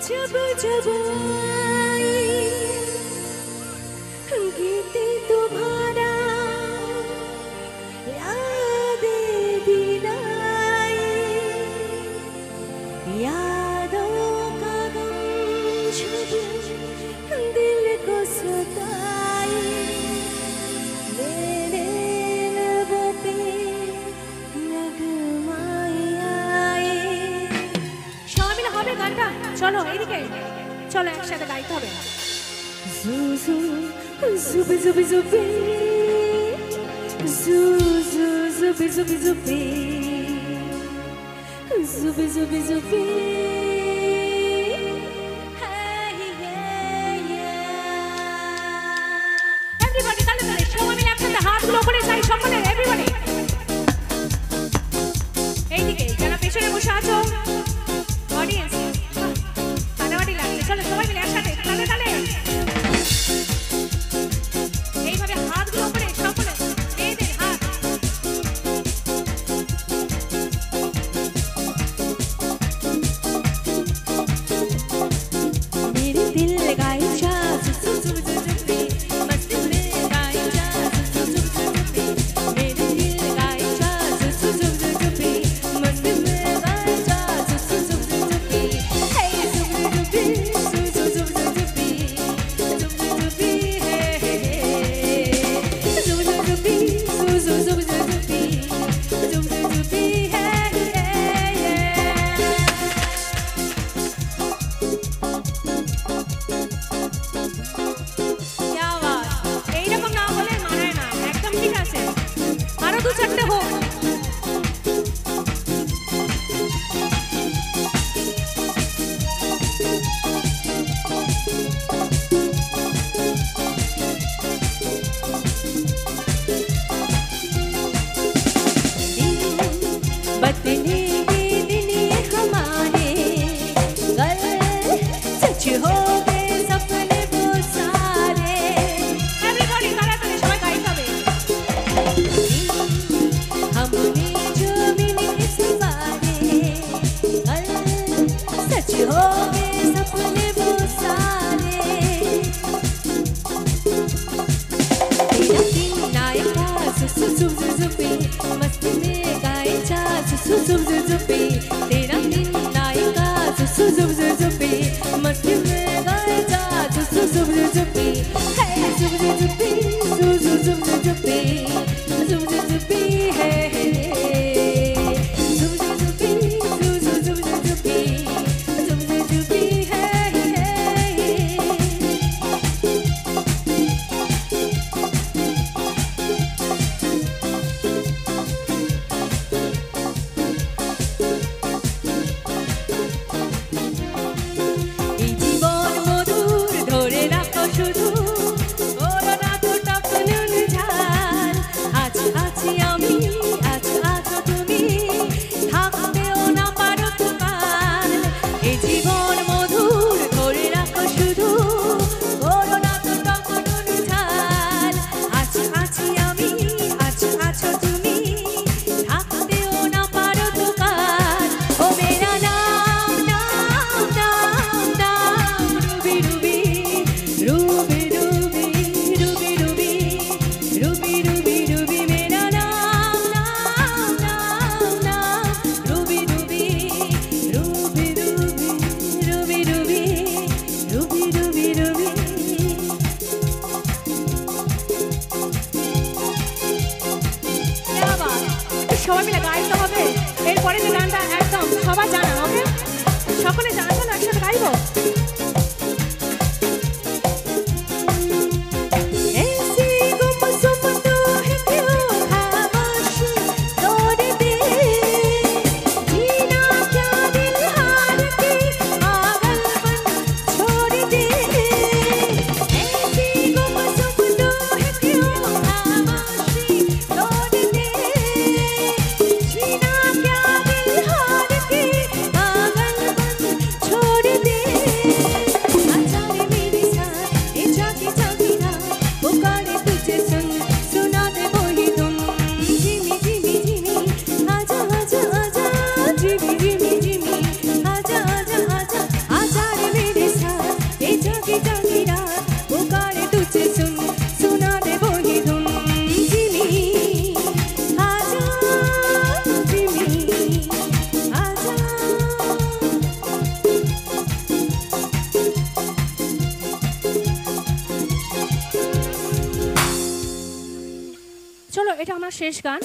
जब जब आई गीत तुम्हारा यादें दिलाई यादों का गम छुप दिल को सताई मेरे लबों पे नगमाए आए সবাই মিলে হবে গানটা চলো এইদিকে চলো একসাথে গাইতে হবে জুজু জুবি জুবি জুবি জুজু জুবি জুবি জুবি জুবি জুবি জুবি এভরিবডি তালে তালে সবাই মিলে একসাথে হাতগুলো উপরে চাই সকলে এভরিবডি এইদিকে যারা পেছনে বসে আছো অডিয়েন্স কানাডি লাগে চলো সবাই মিলে একসাথে তালে তালে এইভাবে হাতগুলো উপরে সকলে মেয়েদের হাত मेरे दिल लगाए जा कुछ सुन सुना दे वही धुन जिमी आजा जिमी आजा চলো এটা আমার শেষ গান